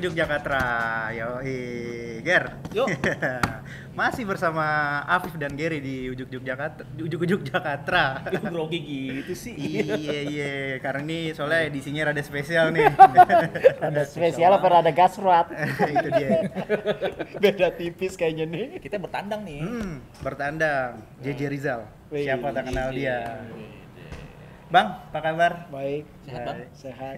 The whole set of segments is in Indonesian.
Ujuk-ujuk Jakarta. Yoi, Ger. Yuk. Masih bersama Afif dan Gary di Ujuk-ujuk Jakarta. Ujuk-ujuk Jakarta. Grogi gitu sih. Iya. Karena ini soalnya edisinya rada spesial nih. Ada spesial apa ada gasrat? Itu dia. Beda tipis kayaknya nih. Kita bertandang nih. Bertandang. JJ Rizal. Wih, Siapa tak kenal JJ. dia? Bang, apa kabar? Baik, Sehat, Bang? sehat.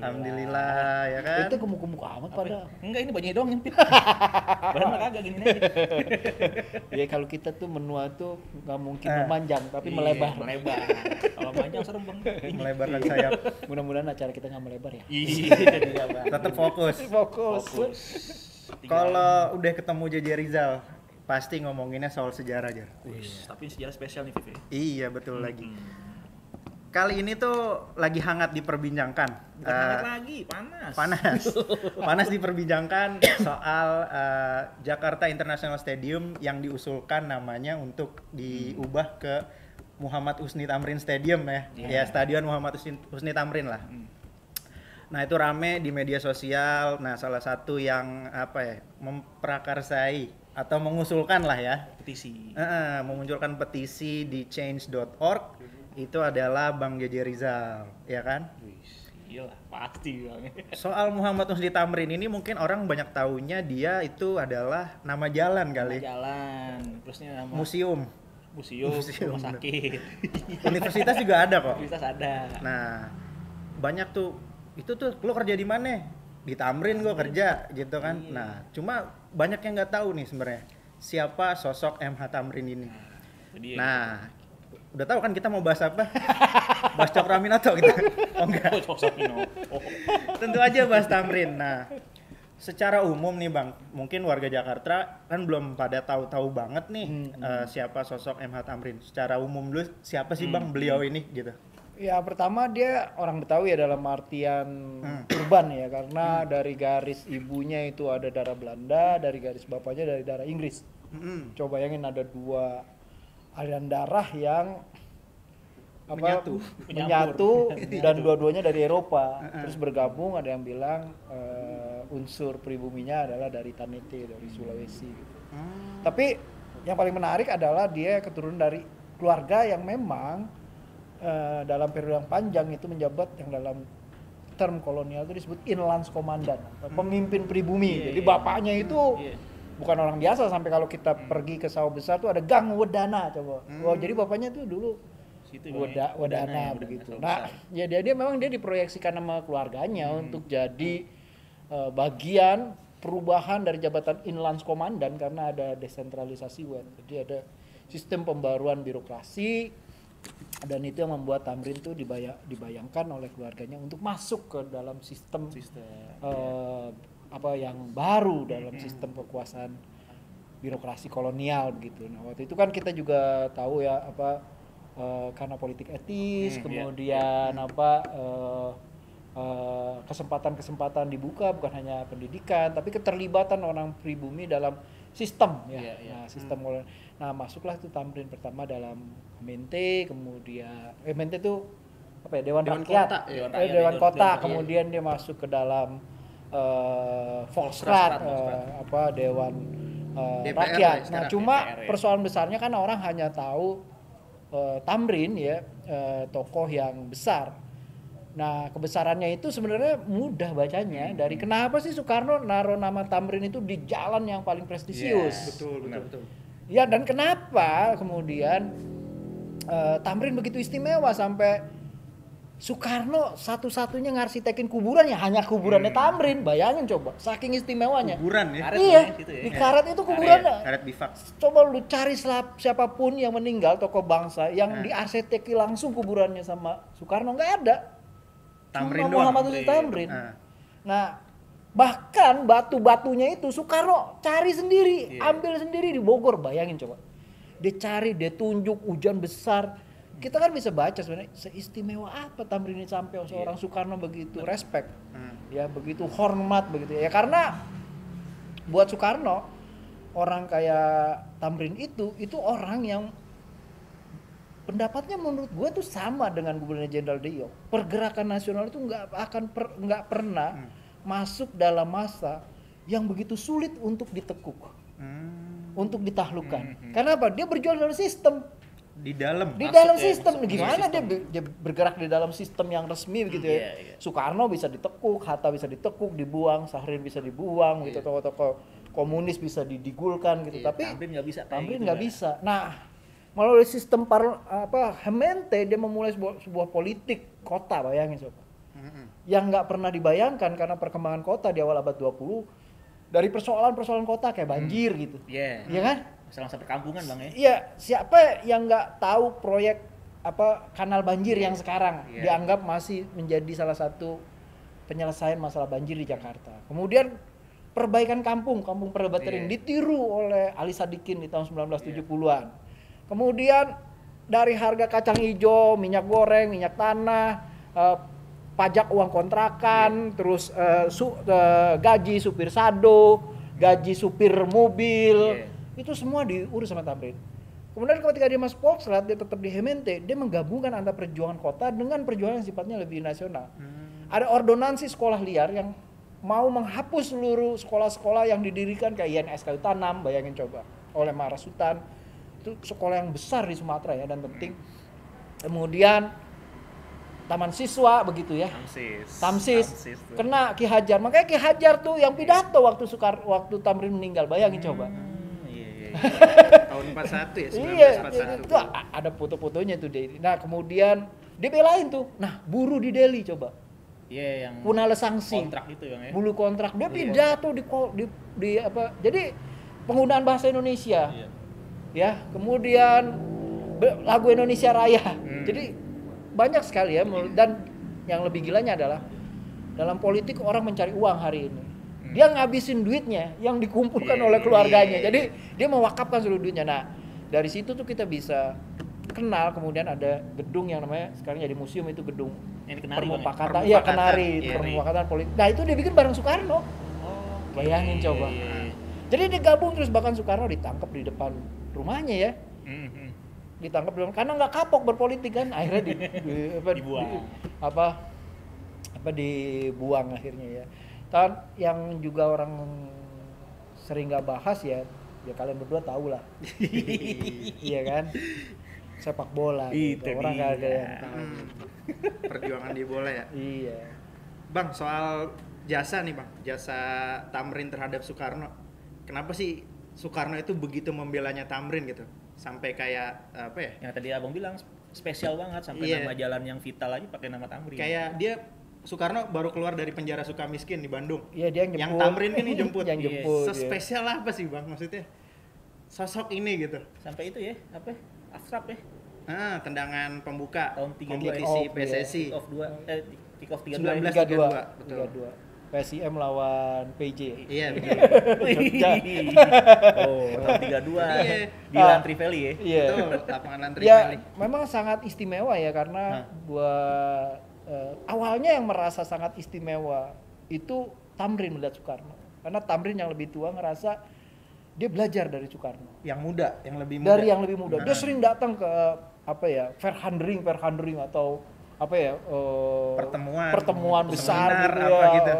Alhamdulillah, ya kan? Itu gemuk-gemuk amat pada. Enggak, ini bajunya doang nyempit. Badan mah kagak gini aja. Ya kalau kita tuh menua tuh nggak mungkin Eh. memanjang tapi Iya, melebar. Melebar. Kalau panjang serem, Bang. Melebarkan sayap. Mudah-mudahan acara kita nggak melebar ya. Iya, jadi ya, Bang. Tetap fokus. Fokus. Kalau udah ketemu JJ Rizal, pasti ngomonginnya soal sejarah aja. Tapi sejarah spesial nih, Vivi. Iya, betul lagi. Kali ini tuh lagi hangat diperbincangkan. Bukan hangat lagi, panas. Panas diperbincangkan soal Jakarta International Stadium yang diusulkan namanya untuk diubah ke Muhammad Husni Tamrin Stadium ya. Iya. Ya, Stadion Muhammad Husni Tamrin lah. Nah, itu rame di media sosial. Nah, salah satu yang memprakarsai atau mengusulkan lah ya, Petisi. memunculkan petisi di change.org itu adalah Bang JJ Rizal, ya kan? Iya lah, pasti Bang. Soal Muhammad Husni Tamrin ini mungkin orang banyak taunya dia itu adalah nama jalan kali, Jalan, terusnya nama museum, museum, rumah sakit. universitas juga ada kok. Universitas ada. Nah, banyak tuh, itu tuh lo kerja di mana? Di Tamrin gue kerja gitu kan. Iya. Nah, cuma banyak yang nggak tahu nih sebenarnya siapa sosok MH Tamrin ini. Itu dia. Nah, udah tahu kan kita mau bahas apa? Bahas Cokroaminoto gitu. Oh enggak. Tentu aja bahas Tamrin. Nah, secara umum nih Bang, mungkin warga Jakarta kan belum pada tahu-tahu banget nih siapa sosok MH Tamrin. Secara umum dulu siapa sih Bang beliau ini gitu? Ya pertama dia orang Betawi ya dalam artian urban ya karena dari garis ibunya itu ada darah Belanda, dari garis bapaknya dari darah Inggris. Coba bayangin ada dua aliran darah yang menyatu dan dua-duanya dari Eropa terus bergabung. Ada yang bilang unsur pribuminya adalah dari Tanete, dari Sulawesi gitu. Tapi yang paling menarik adalah dia keturunan dari keluarga yang memang dalam periode yang panjang itu menjabat yang dalam term kolonial itu disebut inlands komandan, pemimpin pribumi. Jadi bapaknya itu bukan orang biasa, sampai kalau kita pergi ke sawah besar tuh ada gang Wedana coba. Wah, jadi bapaknya tuh dulu Situ Wedana begitu. Nah, ya dia memang dia diproyeksikan nama keluarganya untuk jadi bagian perubahan dari jabatan inlands komandan karena ada desentralisasi Jadi ada sistem pembaruan birokrasi dan itu yang membuat Tamrin tuh dibayangkan oleh keluarganya untuk masuk ke dalam sistem yang baru dalam sistem kekuasaan birokrasi kolonial begitu. Nah, waktu itu kan kita juga tahu ya karena politik etis, kemudian kesempatan-kesempatan dibuka bukan hanya pendidikan tapi keterlibatan orang pribumi dalam sistem ya. Nah, sistem kolonial. Nah, masuklah itu Tamrin pertama dalam Mente, kemudian Mente itu Dewan Rakyat, Dewan Kota, kemudian dia masuk ke dalam Volksraad, Dewan Rakyat. Nah, cuma persoalan besarnya kan orang hanya tahu Tamrin ya, tokoh yang besar. Nah, kebesarannya itu sebenarnya mudah bacanya dari kenapa sih Soekarno naruh nama Tamrin itu di jalan yang paling prestisius. Betul. Ya, dan kenapa kemudian Tamrin begitu istimewa sampai Soekarno satu-satunya ngarsitekin kuburan ya hanya kuburannya Tamrin. Bayangin coba, saking istimewanya. Kuburan ya. Karet Iya, gitu ya. di karet itu kuburannya. Karet bifak. Coba lu cari siapapun yang meninggal tokoh bangsa yang diarsiteki langsung kuburannya sama Soekarno, nggak ada. Tamrin Cuma doang. Muhammad Husni Tamrin. Nah, bahkan batu-batunya itu Soekarno cari sendiri, ambil sendiri di Bogor. Bayangin coba. Dia cari, dia tunjuk, hujan besar. Kita kan bisa baca sebenarnya seistimewa apa Tamrin ini sampai seorang Soekarno begitu respect. Ya, begitu hormat begitu. Ya karena buat Soekarno orang kayak Tamrin itu orang yang pendapatnya menurut gue tuh sama dengan Gubernur Jenderal Diok. Pergerakan nasional itu nggak pernah masuk dalam masa yang begitu sulit untuk ditekuk, untuk ditaklukkan. Karena apa? Dia berjuang dalam sistem. Di dalam Sistem. Gimana dia bergerak di dalam sistem yang resmi begitu ya. Soekarno bisa ditekuk, Hatta bisa ditekuk, dibuang, Syahrir bisa dibuang gitu, tokoh-tokoh komunis bisa digulkan gitu. Tapi Tamrin nggak bisa. Nah, melalui sistem Hemente dia memulai sebuah politik kota, bayangin coba. Yang nggak pernah dibayangkan karena perkembangan kota di awal abad 20 dari persoalan kota kayak banjir gitu. Iya kan? Masalah perkampungan Bang ya. Iya, siapa yang nggak tahu proyek kanal banjir yang sekarang dianggap masih menjadi salah satu penyelesaian masalah banjir di Jakarta. Kemudian perbaikan kampung Perbatering ditiru oleh Ali Sadikin di tahun 1970-an. Kemudian dari harga kacang hijau, minyak goreng, minyak tanah, pajak uang kontrakan, terus gaji supir sado, gaji supir mobil, itu semua diurus sama Tamrin. Kemudian ketika dia masuk Volksrat, dia tetap di Hemente, dia menggabungkan antara perjuangan kota dengan perjuangan yang sifatnya lebih nasional. Ada ordonansi sekolah liar yang mau menghapus seluruh sekolah-sekolah yang didirikan kayak INS Kayu Tanam, bayangin coba, oleh Marasutan. Itu sekolah yang besar di Sumatera ya dan penting. Kemudian Taman Siswa begitu ya. Tamsis kena Ki Hajar. Makanya Ki Hajar tuh yang pidato waktu Tamrin meninggal, bayangin coba. Tahun 41 ya, 1941. Iya, itu ada foto-fotonya tuh dia. Nah, kemudian dia belain tuh. Nah, buruh di Delhi coba. Iya, yang Punala Sangsi. kontrak itu ya. Bulu kontrak. Dia pidato di apa? Jadi penggunaan bahasa Indonesia. Ya, kemudian lagu Indonesia Raya. Jadi banyak sekali ya, dan yang lebih gilanya adalah dalam politik orang mencari uang hari ini. Dia ngabisin duitnya yang dikumpulkan oleh keluarganya. Jadi dia mewakafkan seluruh duitnya. Nah, dari situ tuh kita bisa kenal. Kemudian ada gedung yang namanya sekarang jadi museum, itu gedung Permufakatan. Iya, Kenari, Permufakatan politik. Nah, itu dia bikin bareng Soekarno. Bayangin coba. Jadi dia gabung, terus bahkan Soekarno ditangkap di depan rumahnya ya. Ditangkap karena nggak kapok berpolitik kan, akhirnya dibuang akhirnya ya. Yang juga orang sering nggak bahas ya kalian berdua tahu lah. Iya kan, sepak bola gitu. Orang nggak ada yang tahu perjuangan di bola ya. Iya Bang, soal jasa nih Bang, jasa Tamrin terhadap Soekarno, kenapa sih Soekarno itu begitu membelanya Tamrin gitu, sampai kayak apa ya, yang tadi abang bilang spesial banget, sampai nama jalan yang vital aja pakai nama Tamrin. Kayak dia Soekarno baru keluar dari penjara Sukamiskin di Bandung. Iya, dia yang Tamrin kan dijemput. Yang jemput. Spesial apa sih Bang maksudnya? Sosok ini gitu. Sampai itu ya, apa? Astrap ya. Tendangan pembuka tahun 32 kompetisi PSSI. Kick off 32. 1932. Betul. PSIM lawan PJ. Iya, tahun 32. Di Lantri Valley ya. Iya. Betul, lapangan Lantri Valley. Memang sangat istimewa ya, karena awalnya yang merasa sangat istimewa itu Tamrin melihat Soekarno. Karena Tamrin yang lebih tua ngerasa dia belajar dari Soekarno. Yang muda, yang lebih muda. Dari yang lebih muda. Dia sering datang ke fair handling atau pertemuan besar gitu.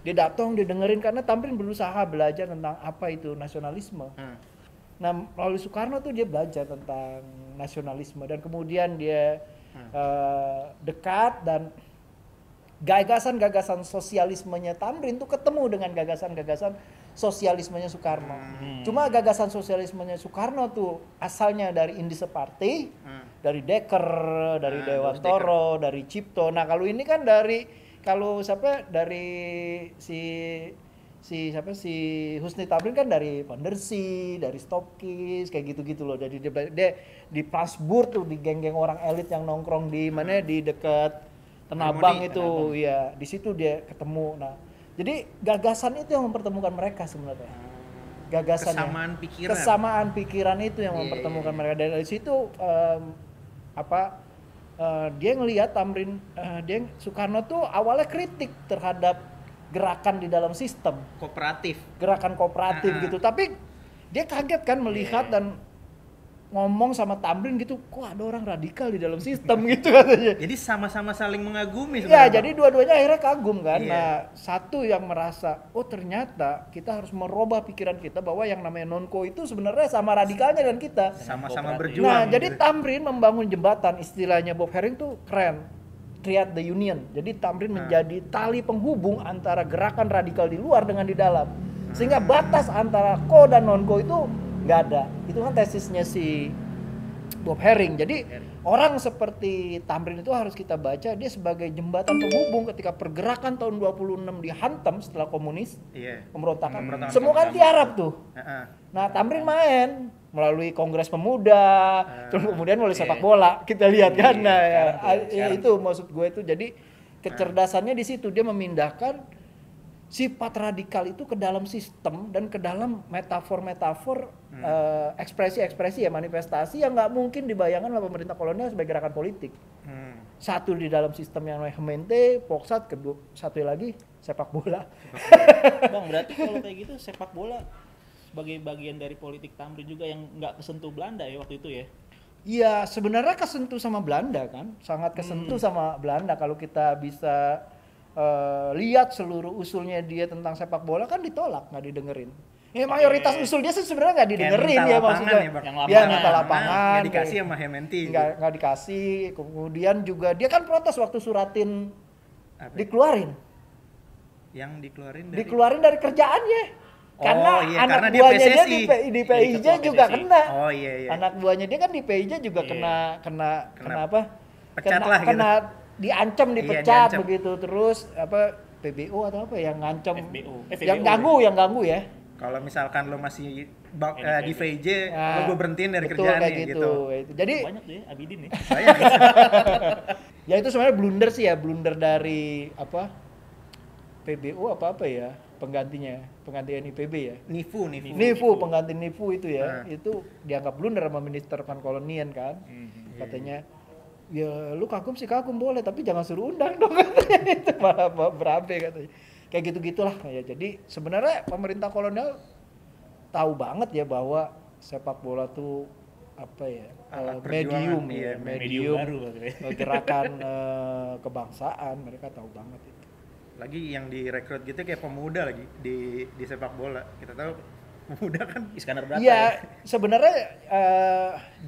Dia datang, dia dengerin, karena Tamrin berusaha belajar tentang apa itu nasionalisme. Nah, melalui Soekarno tuh dia belajar tentang nasionalisme, dan kemudian dia dekat, dan gagasan-gagasan sosialismenya Tamrin tuh ketemu dengan gagasan-gagasan sosialismenya Soekarno. Cuma gagasan sosialismenya Soekarno tuh asalnya dari Indische Party, dari Dekker, dari Dewantoro, dari Cipto. Nah, kalau ini kan dari si Husni Tamrin kan dari Van der Sey, dari Stokis, kayak gitu-gitu loh. Jadi dia di Prasbourg tuh, di geng-geng orang elit yang nongkrong di mana, di dekat Tenabang itu. Ya, di situ dia ketemu. Nah, jadi gagasan itu yang mempertemukan mereka sebenarnya. Kesamaan pikiran itu yang mempertemukan mereka. Dari situ dia ngelihat Tamrin, Soekarno tuh awalnya kritik terhadap gerakan di dalam sistem gerakan kooperatif gitu, tapi dia kaget kan melihat dan ngomong sama Tamrin gitu, kok ada orang radikal di dalam sistem gitu katanya. Jadi sama-sama saling mengagumi Ya, sebenarnya. jadi dua-duanya akhirnya kagum kan. Iya. Nah, satu yang merasa, oh ternyata kita harus merubah pikiran kita bahwa yang namanya nonko itu sebenarnya sama radikalnya dengan kita. Sama-sama Nah, berjuang. Nah, gitu. jadi Tamrin membangun jembatan, istilahnya Bob Herring tuh keren. Triad the Union. Jadi Tamrin menjadi tali penghubung antara gerakan radikal di luar dengan di dalam. Sehingga batas antara ko dan non-ko itu nggak ada. Itu kan tesisnya si Bob Herring. Jadi orang seperti Tamrin itu harus kita baca dia sebagai jembatan penghubung ketika pergerakan tahun 26 dihantam setelah komunis, Iya. pemberontakan. Pemberontakan Semua kan tiarap tuh. Heeh. Nah, Tamrin main melalui Kongres Pemuda, terus kemudian melalui sepak bola. Kita lihat kan. Nah, ya itu maksud gue itu. Jadi kecerdasannya di situ, dia memindahkan sifat radikal itu ke dalam sistem dan ke dalam metafor-metafor ekspresi-ekspresi ya, manifestasi yang nggak mungkin dibayangkan oleh pemerintah kolonial sebagai gerakan politik. Satu di dalam sistem yang namanya Hemente, Poksat, kedua satu lagi sepak bola. Bang, berarti kalau kayak gitu sepak bola sebagai bagian dari politik Tamrin juga yang nggak kesentuh Belanda ya waktu itu ya? Iya, sebenarnya kesentuh sama Belanda kan, sangat kesentuh sama Belanda. Kalau kita bisa lihat seluruh usulnya dia tentang sepak bola kan ditolak, nggak didengerin. Ya mayoritas usul dia sih sebenarnya nggak didengerin ya maksudnya. Ya minta lapangan. Nggak dikasih sama Hementi. Nggak dikasih. Kemudian juga dia kan protes waktu Suratin Apa? dikeluarin. Yang dikeluarin Dari kerjaannya. Karena iya, anak karena dia buahnya dia PSSI. di PIJ juga PSSI. kena. Oh iya. Anak buahnya dia kan di PIJ juga kena apa? Pecat lah gitu. Kena diancam dipecat diancam. begitu, terus apa PBO atau apa yang ngancam FBO. yang ganggu ya. Kalau misalkan lo masih di VJ, Nah, lo gue berhentiin dari betul, kerjaan kayak nih gitu. Jadi Banyak tuh ya Abidin ya. Banyak. ya itu sebenarnya blunder sih ya, blunder dari apa PBO apa ya penggantinya NIPB ya. Nifu pengganti Nifu itu ya. Itu dianggap blunder sama Minister Kolonial kan. Katanya ya lu kagum sih kagum boleh tapi jangan suruh undang dong katanya. Itu malah berabe katanya. Kayak gitu-gitulah ya. Jadi sebenarnya pemerintah kolonial tahu banget ya bahwa sepak bola tuh apa ya medium baru gerakan kebangsaan, mereka tahu banget itu. Lagi yang direkrut gitu kayak pemuda lagi di sepak bola. Kita tahu pemuda kan Iskandar Bratta. Iya, sebenarnya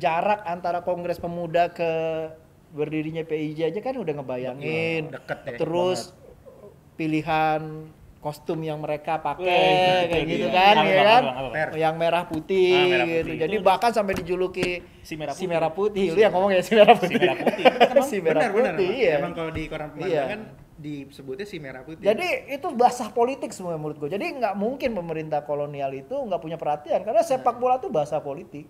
jarak antara Kongres Pemuda ke berdirinya PIJ aja kan udah ngebayangin. Deket ya. Terus pilihan kostum yang mereka pakai kayak gitu kan, ya kan? Yang merah putih merah gitu. putih. Jadi bahkan sampai dijuluki Si merah si putih. merah putih. Lu yang ngomong ya si merah putih. Si merah putih. Si merah benar. putih. Iya. Emang kalau di koran pemandangan disebutnya si merah putih. Jadi itu bahasa politik semua menurut gue. Jadi nggak mungkin pemerintah kolonial itu nggak punya perhatian karena sepak bola itu bahasa politik.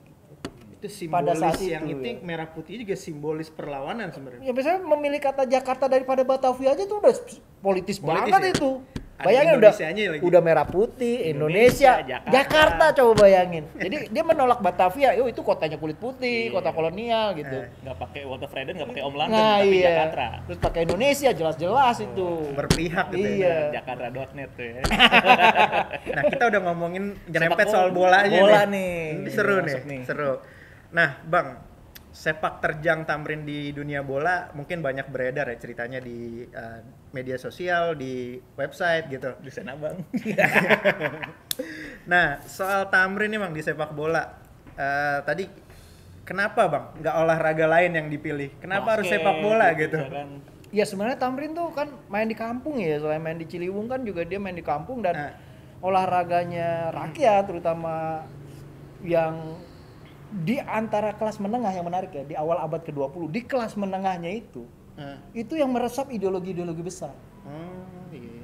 itu pada simbolis saat yang itu, itu merah putih juga simbolis perlawanan sebenarnya. Ya misalnya memilih kata Jakarta daripada Batavia aja tuh udah politis banget ya? itu. Ada Bayangin Indonesianya lagi. udah merah putih, Indonesia, Jakarta coba bayangin. Jadi dia menolak Batavia, itu kotanya kulit putih, kota kolonial gitu. Nggak pakai Walter Freden, nggak pakai Om London, Nah tapi iya, Jakarta. terus pakai Indonesia jelas-jelas itu. Berpihak gitu Iya. ya. Jakarta.net tuh ya. Nah, kita udah ngomongin nyerempet Sepak soal bolanya bola nih. nih. Ini seru Masuk nih, seru. Nah, Bang, sepak terjang Tamrin di dunia bola mungkin banyak beredar ya ceritanya di media sosial, di website gitu. Di sana Bang. Nah, soal Tamrin nih Bang di sepak bola. Tadi kenapa Bang nggak olahraga lain yang dipilih? Kenapa harus Basket, sepak bola gitu? Kan. Ya sebenarnya Tamrin tuh kan main di kampung ya, selain main di Ciliwung kan juga dia main di kampung dan olahraganya rakyat terutama yang di antara kelas menengah yang menarik ya, di awal abad ke-20 di kelas menengahnya itu yang meresap ideologi-ideologi besar.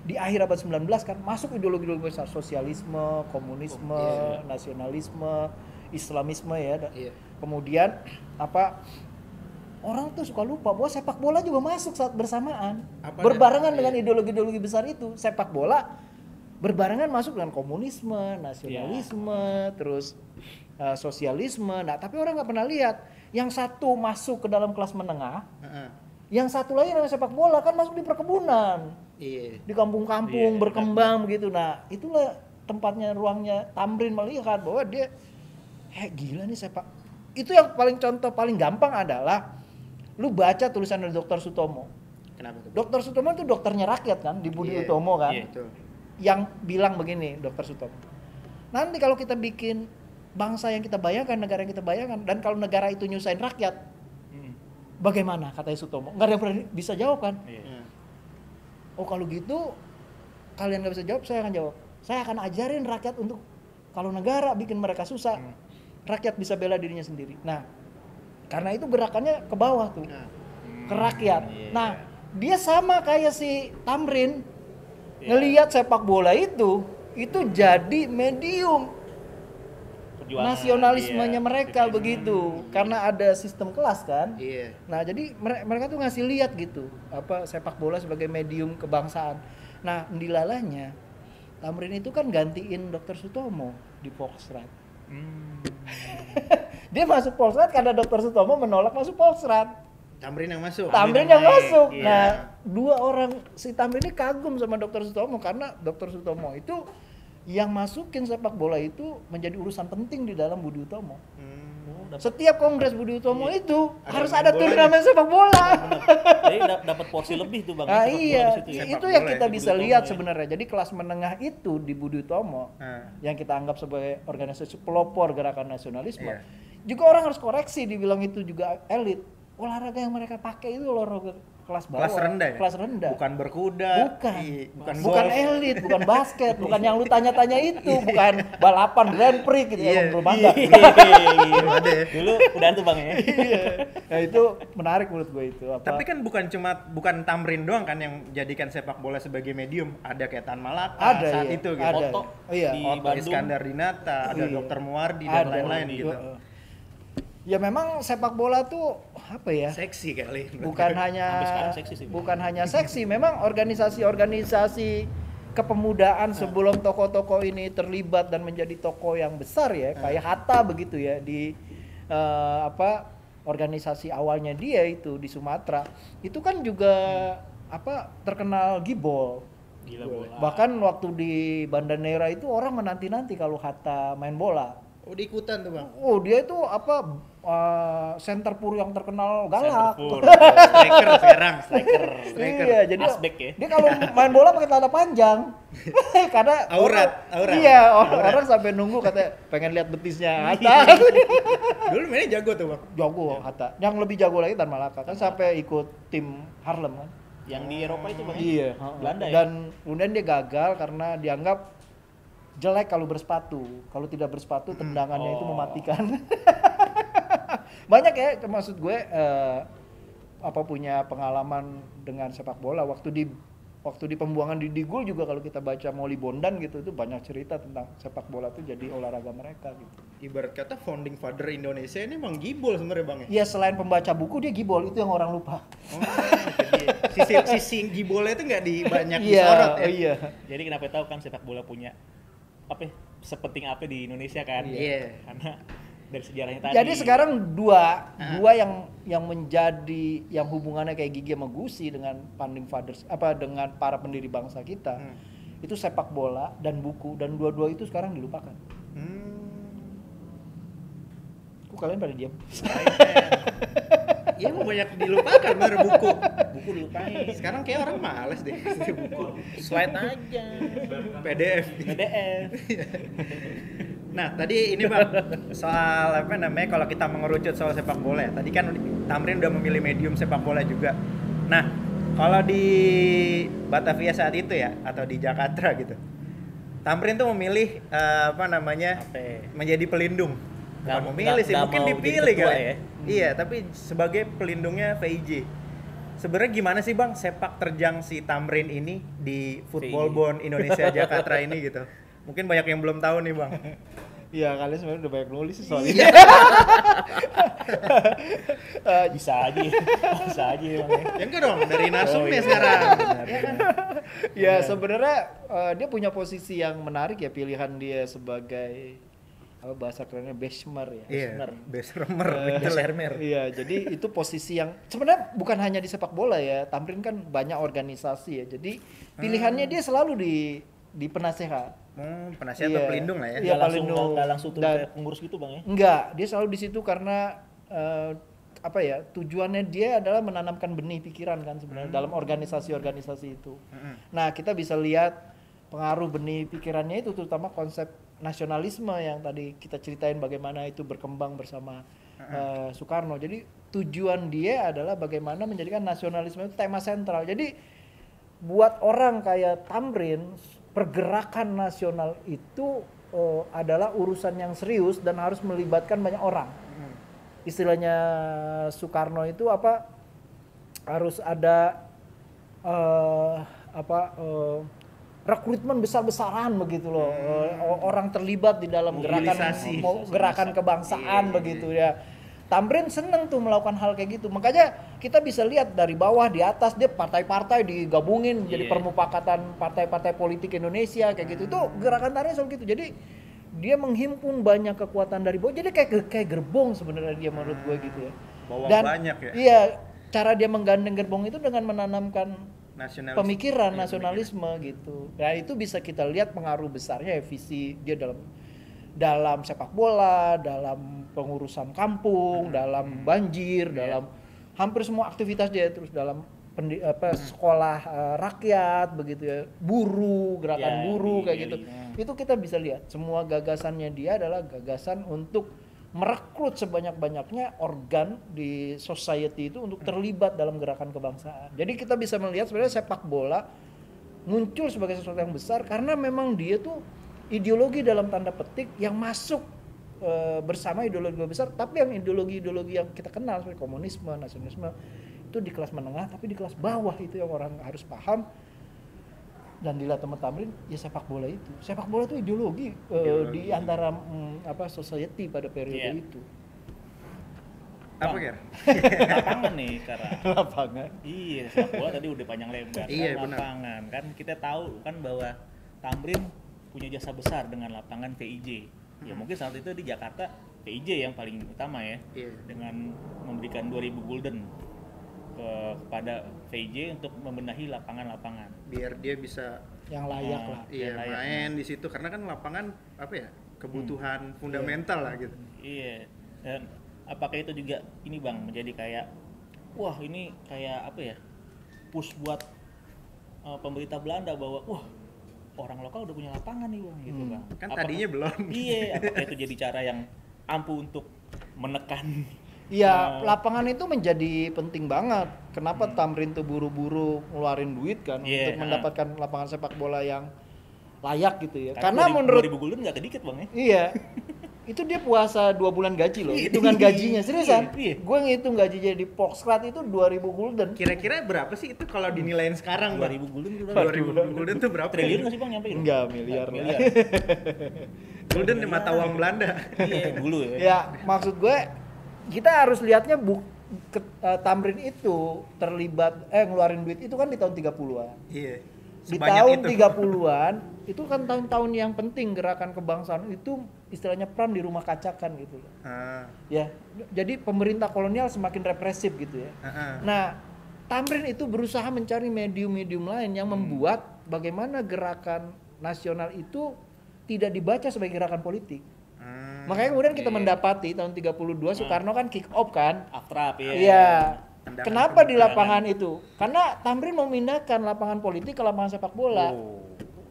Di akhir abad 19 kan masuk ideologi-ideologi besar, sosialisme, komunisme, nasionalisme, islamisme ya. Kemudian orang tuh suka lupa bahwa sepak bola juga masuk saat bersamaan. Berbarengan dengan ideologi-ideologi besar itu. Sepak bola berbarengan masuk dengan komunisme, nasionalisme, terus sosialisme. Nah, tapi orang nggak pernah lihat yang satu masuk ke dalam kelas menengah, yang satu lagi namanya sepak bola kan masuk di perkebunan, di kampung-kampung berkembang begitu. Nah, itulah tempatnya, ruangnya Tamrin melihat bahwa dia gila nih Itu yang paling contoh paling gampang adalah lu baca tulisan dari Dr. Sutomo. Kenapa tuh? Dr. Sutomo itu dokternya rakyat kan di Budi Iya, Utomo kan. iya. Betul. Yang bilang begini Dr. Sutomo. Nanti kalau kita bikin bangsa yang kita bayangkan, negara yang kita bayangkan, dan kalau negara itu nyusahin rakyat, bagaimana katanya Sutomo? Nggak ada yang pernah bisa jawab kan? Iya. Oh kalau gitu kalian nggak bisa jawab, saya akan jawab. Saya akan ajarin rakyat untuk kalau negara bikin mereka susah, rakyat bisa bela dirinya sendiri. Nah, karena itu gerakannya ke bawah tuh, ke rakyat. Iya. Nah, dia sama kayak si Tamrin, ngelihat sepak bola itu jadi medium Perjuangan, nasionalismenya iya. mereka begitu, karena ada sistem kelas kan. Iya. Nah, jadi mereka tuh ngasih lihat gitu, apa sepak bola sebagai medium kebangsaan. Nah, dilalahnya Tamrin itu kan gantiin Dr. Sutomo di Volksrat. Dia masuk Volksrat karena Dr. Sutomo menolak masuk Volksrat. Tamrin yang masuk. Tamrin yang masuk. Iya. Nah, dua orang si Tamrin ini kagum sama Dr. Sutomo karena Dr. Sutomo itu yang masukin sepak bola itu menjadi urusan penting di dalam Budi Utomo. Setiap kongres Budi Utomo itu harus ada turnamen sepak bola. Jadi dapat porsi lebih tuh Bang. Nah, sepak bola iya, di situ ya. itu Sepak yang bola kita ya, bisa Budi lihat Utomo ya. sebenarnya. Jadi kelas menengah itu di Budi Utomo yang kita anggap sebagai organisasi pelopor gerakan nasionalisme. Iya. Juga orang harus koreksi dibilang itu juga elit. Olahraga yang mereka pakai itu olahraga kelas bawah, Kelas rendah ya? kelas rendah. Bukan berkuda. Bukan. Iya, bukan Bukan golf. elit, bukan basket, bukan yang lu tanya-tanya itu, bukan balapan Grand Prix gitu Iya. ya, belum ada. Belum ada ya. Dulu udah tuh Bang ya. Iya. Nah, itu menarik menurut gue itu. Apa? Tapi kan bukan Tamrin doang kan yang jadikan sepak bola sebagai medium. Ada kayak Tan Malaka Ada, saat iya. itu gitu. Ada. Oto Iya. di Otto Bandung. Iskandar Dinata, ada Iya. Dr. Muwardi dan Ada. lain-lain gitu. Heeh. Ya memang sepak bola tuh apa ya? Seksi kali. Bukan hanya Sampai sekarang seksi sih, Bang. bukan hanya seksi, memang organisasi-organisasi kepemudaan sebelum tokoh-tokoh ini terlibat dan menjadi tokoh yang besar ya, kayak Hatta begitu ya di organisasi awalnya dia itu di Sumatera. Itu kan juga terkenal gibol. Gila bola. Bahkan waktu di Banda Neira itu orang menanti-nanti kalau Hatta main bola. Oh, diikutan tuh, Bang. Oh, dia itu center pur yang terkenal galak. Centerpur. Striker sekarang, striker. Iya, jadi Asbek ya. dia kalau main bola pakai celana panjang. Karena Aurat. Iya, orang sampai nunggu katanya pengen lihat betisnya Hatta. Dulu mainnya jago tuh, Bang. Jago Hatta. Yang lebih jago lagi Tan Malaka kan sampai ikut tim Harlem kan. Yang di Eropa itu Bang. Iya, Belanda ya. Dan kemudian dia gagal karena dianggap jelek kalau bersepatu. Kalau tidak bersepatu tendangannya itu mematikan. Banyak ya, maksud gue punya pengalaman dengan sepak bola waktu di pembuangan di Digul juga kalau kita baca Molly Bondan gitu itu banyak cerita tentang sepak bola itu jadi olahraga mereka gitu. Ibarat kata founding father Indonesia ini emang gibol sebenarnya, Bang ya. Iya, selain pembaca buku dia gibol, itu yang orang lupa. Oh, jadi sisi gibolnya itu nggak banyak Iya, disorot ya. iya. Jadi kenapa tahu kan sepak bola punya sepenting apa di Indonesia kan? Iya. Karena dari sejarahnya tadi. Jadi sekarang dua yang menjadi yang hubungannya kayak Gigi sama Gusi dengan founding fathers dengan para pendiri bangsa kita. Itu sepak bola dan buku, dan dua-dua itu sekarang dilupakan. Kok kalian pada diam? Iya, mau banyak dilupakan bener buku. buku dilupain. Sekarang kayak orang males deh buku. Slide aja. PDF. PDF. Nah, tadi ini Bang, soal kalau kita mengerucut soal sepak bola ya. Tadi kan Tamrin udah memilih medium sepak bola juga. Nah, kalau di Batavia saat itu ya, atau di Jakarta gitu, Tamrin tuh memilih menjadi pelindung. Bukan memilih sih, mungkin dipilih kan ya. Iya, tapi sebagai pelindungnya VIJ. Sebenarnya gimana sih Bang sepak terjang si Tamrin ini di Football Bond Indonesia Jakarta ini gitu? Mungkin banyak yang belum tahu nih Bang. Iya, kalian sebenarnya udah banyak nulis sih soal ini. Bisa aja Bang. Ya enggak dong, dari Narsumnya sekarang. Ya kan? Ya sebenarnya dia punya posisi yang menarik ya, pilihan dia sebagai bahasa kerennya Besmer ya. Iya, Besmer. Iya, jadi itu posisi yang sebenarnya bukan hanya di sepak bola ya. Tamrin kan banyak organisasi ya. Jadi pilihannya dia selalu di penasehat. Penasihat atau pelindung lah ya. Iya, Nggak langsung turun kayak pengurus gitu bang ya? Enggak, dia selalu di situ karena tujuannya dia adalah menanamkan benih pikiran kan sebenarnya dalam organisasi-organisasi itu. Nah, kita bisa lihat pengaruh benih pikirannya itu terutama konsep nasionalisme yang tadi kita ceritain bagaimana itu berkembang bersama Soekarno. Jadi tujuan dia adalah bagaimana menjadikan nasionalisme itu tema sentral. Jadi buat orang kayak Tamrin, pergerakan nasional itu adalah urusan yang serius dan harus melibatkan banyak orang. Istilahnya Soekarno itu harus ada rekrutmen besar-besaran begitu loh, orang terlibat di dalam gerakan kebangsaan begitu ya. Tamrin seneng tuh melakukan hal kayak gitu, makanya kita bisa lihat dari bawah di atas dia partai-partai digabungin jadi permufakatan partai-partai politik Indonesia kayak gitu. Itu gerakan Tamrin selalu gitu, jadi dia menghimpun banyak kekuatan dari bawah, jadi kayak gerbong sebenarnya dia menurut gue gitu ya. Dan banyak ya. Iya, cara dia menggandeng gerbong itu dengan menanamkan pemikiran nasionalisme gitu. Nah itu bisa kita lihat pengaruh besarnya visi dia dalam sepak bola, dalam pengurusan kampung, dalam banjir, dalam hampir semua aktivitas dia, terus dalam sekolah rakyat begitu ya, gerakan buruh kayak gitu. Itu kita bisa lihat semua gagasannya dia adalah gagasan untuk merekrut sebanyak-banyaknya organ di society itu untuk terlibat dalam gerakan kebangsaan. Jadi kita bisa melihat sebenarnya sepak bola muncul sebagai sesuatu yang besar karena memang dia tuh ideologi dalam tanda petik yang masuk bersama ideologi besar, tapi yang ideologi yang kita kenal seperti komunisme, nasionalisme itu di kelas menengah, tapi di kelas bawah itu yang orang harus paham. Dan dilihat teman Tamrin ya sepak bola itu ideologi. Di antara society pada periode itu. Apa Ger? Lapangan nih karena lapangan. Iya, sepak bola tadi udah panjang lebar. Iya, kan lapangan kan kita tahu kan bahwa Tamrin punya jasa besar dengan lapangan PIJ. Ya mungkin saat itu di Jakarta PIJ yang paling utama ya. Dengan memberikan 2.000 gulden kepada VJ untuk membenahi lapangan-lapangan biar dia bisa yang layak lah. Iya, main di situ karena kan lapangan kebutuhan fundamental lah gitu. Iya. Dan apakah itu juga ini Bang menjadi kayak wah ini kayak push buat pemerintah Belanda bahwa wah orang lokal udah punya lapangan nih Bang gitu Bang. Kan tadinya belum. Iya, apakah itu jadi cara yang ampuh untuk menekan. Iya, lapangan itu menjadi penting banget. Kenapa Tamrin tuh buru-buru ngeluarin duit kan untuk mendapatkan lapangan sepak bola yang layak gitu ya. Karena menurut 2.000 gulden nggak sedikit Bang ya. Iya. Itu dia puasa 2 bulan gaji loh. Hitungan gajinya seriusan. Gue ngitung gajinya di Volkskrad itu 2.000 gulden. Kira-kira berapa sih itu kalau dinilaiin sekarang, Bang? 2.000 gulden itu 2.000 gulden tuh berapa? Triliun nggak sih Bang nyampe? Enggak, miliar. Gulden di mata uang Belanda. Iya, dulu ya. Ya, maksud gue kita harus lihatnya Tamrin itu terlibat ngeluarin duit itu kan di tahun 30-an. Iya. Di tahun 30-an itu kan tahun-tahun yang penting gerakan kebangsaan itu istilahnya perang di rumah kacakan gitu loh. Ya, jadi pemerintah kolonial semakin represif gitu ya. Nah, Tamrin itu berusaha mencari medium-medium lain yang membuat bagaimana gerakan nasional itu tidak dibaca sebagai gerakan politik. Makanya kemudian kita mendapati tahun 32 Soekarno kan kick off kan. Akrab ya. Iya. Kenapa di lapangan itu? Karena Tamrin memindahkan lapangan politik ke lapangan sepak bola.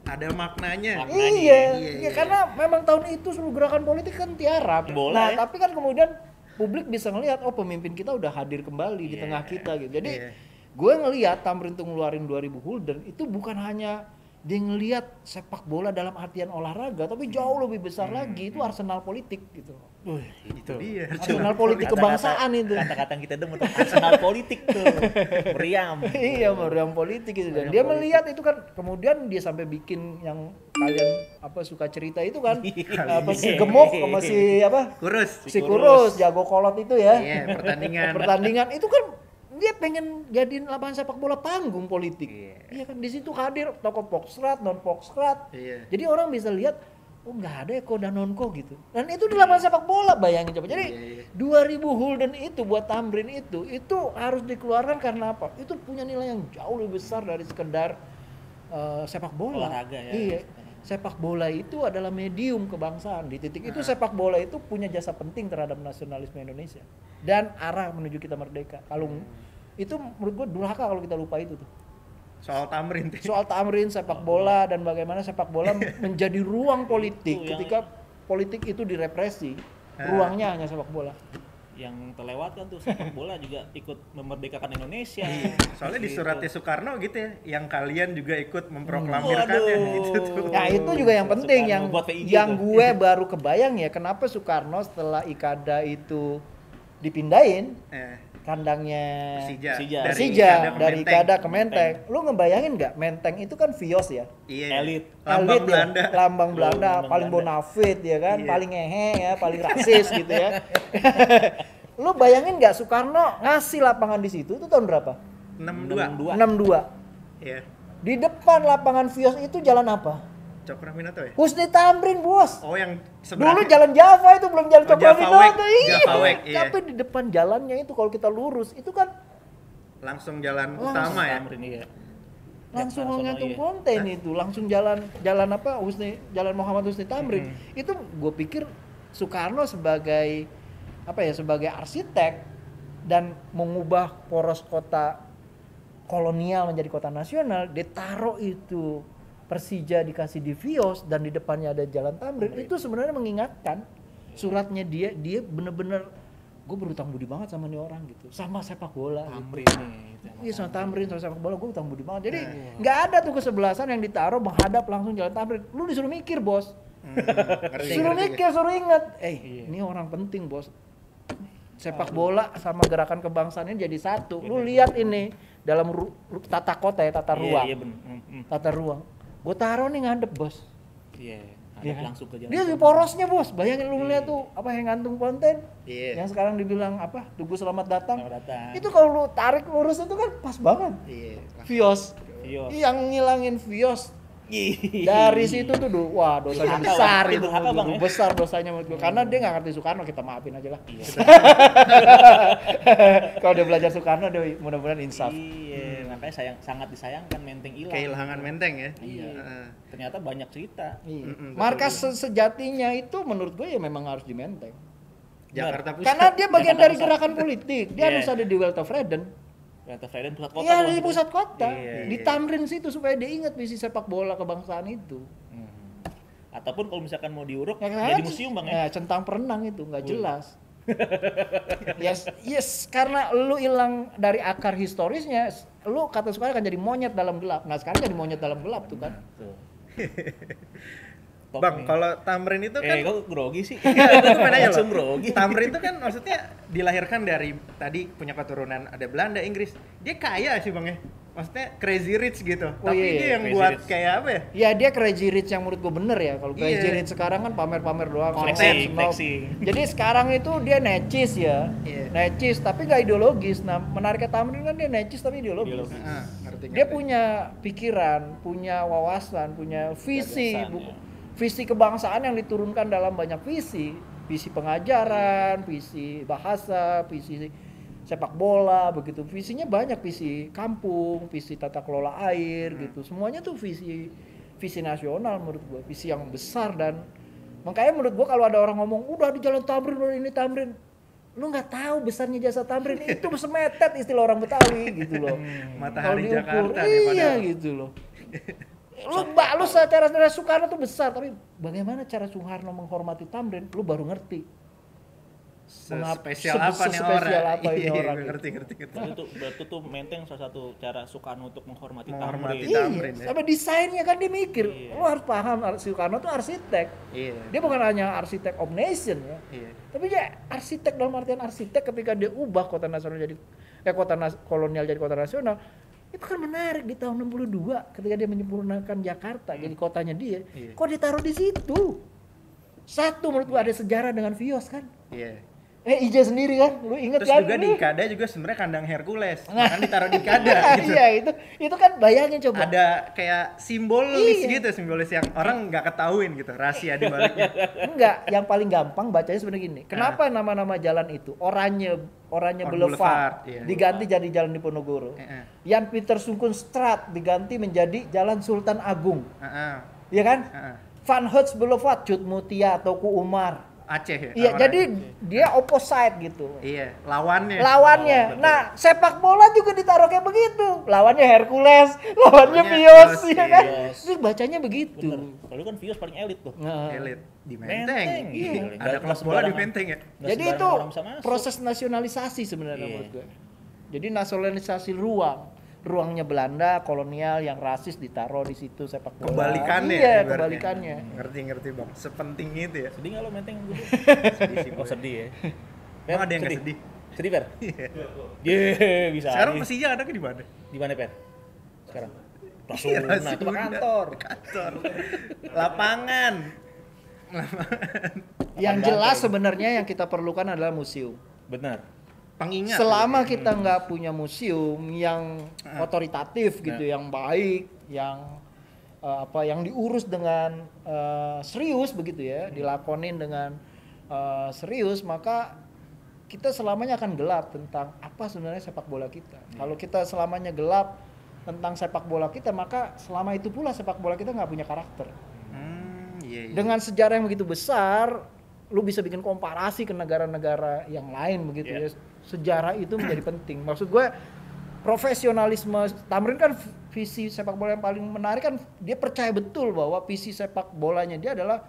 Ada maknanya. Iya. Karena memang tahun itu seluruh gerakan politik kan tiarap. Nah, tapi kan kemudian publik bisa ngelihat pemimpin kita udah hadir kembali di tengah kita gitu. Jadi gue ngelihat Tamrin tuh ngeluarin 2.000 gulden itu bukan hanya dia ngelihat sepak bola dalam artian olahraga, tapi jauh lebih besar lagi itu arsenal politik gitu. Itu dia. Arsenal politik kebangsaan itu. Kata-kata yang kita dengar arsenal politik tuh. Meriam. Iya, meriam politik gitu. Dan dia melihat itu kan kemudian dia sampai bikin yang kalian suka cerita itu kan. Si gemuk sama si Kurus, jago kolot itu ya. Iya, pertandingan itu kan dia pengen jadiin lapangan sepak bola panggung politik. Iya kan, di situ hadir tokoh Volkskrad, non Volkskrad. Jadi orang bisa lihat nggak ada Eko dan Nonko gitu. Dan itu di lapangan sepak bola, bayangin coba. Jadi 2.000 gulden itu buat Tamrin itu harus dikeluarkan karena apa? Itu punya nilai yang jauh lebih besar dari sekedar sepak bola. Olahraga ya. Iya. sepak bola itu adalah medium kebangsaan. Di titik itu sepak bola itu punya jasa penting terhadap nasionalisme Indonesia dan arah menuju kita merdeka. Kalau itu menurut gue durhaka kalau kita lupa itu tuh. Soal tamrin. Soal tamrin sepak bola dan bagaimana sepak bola menjadi ruang politik ketika politik itu direpresi. Ruangnya hanya sepak bola. Yang terlewatkan tuh sepak bola juga ikut memerdekakan Indonesia. Soalnya di suratnya Soekarno gitu ya, yang kalian juga ikut memproklamirkannya gitu tuh. Nah itu juga yang penting, Soekarno yang gue baru kebayang ya, kenapa Soekarno setelah Ikada itu dipindahin kandangnya Persija dari Ikada ke Menteng. Lu ngebayangin nggak Menteng itu kan Vios ya? Iya. Elit Belanda. Lambang Belanda, paling bonafit ya kan, paling ngehe ya, paling rasis gitu ya. Lu bayangin nggak Soekarno ngasih lapangan di situ itu tahun berapa? 62. 62. Iya. Di depan lapangan Vios itu jalan apa? Cokroaminoto ya? Husni Tamrin, Bos. Oh, yang seberang. Dulu jalan Java itu belum jalan Cokroaminoto. Javaweg, iya. Tapi di depan jalannya itu kalau kita lurus itu kan langsung jalan utama ya. Langsung ngantung konten itu, langsung jalan apa? Jalan Muhammad Husni Tamrin. Itu gue pikir Soekarno sebagai apa ya? Sebagai arsitek dan mengubah poros kota kolonial menjadi kota nasional, dia taruh itu Persija dikasih di Vios dan di depannya ada Jalan Tamrin. Itu sebenarnya mengingatkan suratnya dia bener-bener gue berutang budi banget sama nih orang gitu, sama sepak bola. Tamrin nih. Iya sama Tamrin, sama sepak bola gue berutang budi banget. Jadi nggak ada tuh kesebelasan yang ditaruh menghadap langsung Jalan Tamrin. Lu disuruh mikir, Bos. Suruh mikir, suruh ingat. Ini orang penting, Bos. Sepak bola sama gerakan kebangsaan ini jadi satu. Lu lihat ini dalam tata kota ya, tata ruang. Tata ruang. Gue taruh nih ngadep, Bos. Iya, langsung ke jalan. Dia di porosnya, Bos. Bayangin lu lihat tuh apa yang gantung konten. Yang sekarang dibilang apa? Tugu selamat datang. Itu kalau lu tarik lurus itu kan pas banget. Vios. Yang ngilangin Vios. Dari situ tuh wah dosanya besar itu. Besar dosanya menurut gue. Karena dia nggak ngerti Soekarno, kita maafin aja lah. Kalau dia belajar Soekarno, dia mudah-mudahan insaf. Iya, makanya sangat disayangkan Menteng hilang. Kehilangan Menteng ya. Iya. Ternyata banyak cerita. Markas sejatinya itu menurut gue ya memang harus di Menteng. Jakarta Pusat. Karena dia bagian dari gerakan politik. Dia harus ada di Wealth of Freden. Pusat kota. Iya, di pusat kota. Di Tamrin situ supaya dia ingat visi sepak bola kebangsaan itu. Ataupun kalau misalkan mau diuruk jadi museum, Bang ya. Centang perenang itu nggak jelas. yes, karena lu hilang dari akar historisnya, lu kata Soekarno akan jadi monyet dalam gelap. Nah, sekarang jadi monyet dalam gelap tuh kan. Bang, kalau Tamrin itu kan kok grogi sih? Langsung grogi. Tamrin itu kan maksudnya dilahirkan dari tadi punya keturunan ada Belanda, Inggris. Dia kaya sih, Bang ya. Maksudnya crazy rich gitu. Tapi dia yang buat rich. Kayak apa ya? Ya dia crazy rich yang menurut gue bener ya. Kalau crazy rich sekarang kan pamer-pamer doang. Flexing. Jadi sekarang itu dia necis ya. Necis tapi gak ideologis. Nah menariknya Tamrin kan dia necis tapi ideologis. Dia punya pikiran, punya wawasan, punya visi. Visi kebangsaan yang diturunkan dalam banyak visi pengajaran, visi bahasa, visi sepak bola, begitu. Visinya banyak, visi kampung, visi tata kelola air gitu. Semuanya tuh visi nasional menurut gua, visi yang besar. Dan makanya menurut gua kalau ada orang ngomong udah di Jalan Tamrin, udah ini Tamrin, lu nggak tahu besarnya jasa Tamrin itu semetet istilah orang Betawi gitu loh. Matahari Jakarta iya gitu loh. Lu secara Soekarno tuh besar, tapi bagaimana cara Soekarno menghormati Tamrin, lu baru ngerti. Spesial apa nih orang? Ngerti. Berarti tuh Menteng salah satu cara Soekarno untuk menghormati Tamrin. Iya, sampai desainnya kan dia mikir. Lu harus paham Soekarno tuh arsitek. Dia bukan hanya arsitek of nation ya. Tapi dia arsitek dalam artian arsitek ketika dia ubah kota nasional jadi kota kolonial jadi kota nasional. Itu kan menarik di tahun 62 ketika dia menyempurnakan Jakarta jadi kotanya dia. Kok ditaruh di situ? Satu menurut gua ada sejarah dengan Vios kan. Ija sendiri kan, lu inget terus kan? Terus juga di Ikada juga sebenarnya kandang Hercules, kan ditaruh di Ikada gitu. Iya itu kan bayangin coba. Ada kayak simbolis gitu, simbolis yang orang nggak ketahuin gitu, rahasia di baliknya. Enggak, yang paling gampang bacanya sebenarnya gini. Kenapa nama-nama jalan itu Oranye Boulevard diganti jadi Jalan Diponegoro. Jan Pieter Sungkun Straat diganti menjadi Jalan Sultan Agung. Iya kan? Van Hoots Boulevard, Cut Mutia, Teuku Umar. Aceh ya? Iya, jadi dia opposite gitu. Iya, lawannya. Nah, sepak bola juga ditaruh kayak begitu. Lawannya Hercules, lawannya Vios, ya kan? Itu bacanya begitu. Kalau kan Vios paling elit tuh. Elit di Menteng. Iya. Ada klub bola di Menteng ya. Jadi itu proses nasionalisasi sebenarnya menurut gue. Jadi nasionalisasi ruangnya Belanda kolonial yang rasis ditaruh di situ sepak bola. Kebalikannya. Iya, kebalikannya. Ngerti Bang. Sepenting itu ya. Sedih nggak lo Menteng dulu? Sedih sih. Oh sedih ya. Emang ada yang nggak sedih? Sedih Per? Iya. Bisa. Sekarang Persija ada di mana? Di mana Per? Sekarang. Iya, Rasuna itu kantor. Lapangan. Yang jelas sebenarnya yang kita perlukan adalah museum. Benar. Pengingat. Selama kita nggak punya museum yang otoritatif gitu, yang baik, yang yang diurus dengan serius begitu ya, dilakonin dengan serius, maka kita selamanya akan gelap tentang apa sebenarnya sepak bola kita. Kalau kita selamanya gelap tentang sepak bola kita, maka selama itu pula sepak bola kita nggak punya karakter. Iya. Dengan sejarah yang begitu besar, lu bisa bikin komparasi ke negara-negara yang lain begitu ya. Sejarah itu menjadi penting. Maksud gue profesionalisme Tamrin kan visi sepak bola yang paling menarik kan, dia percaya betul bahwa visi sepak bolanya dia adalah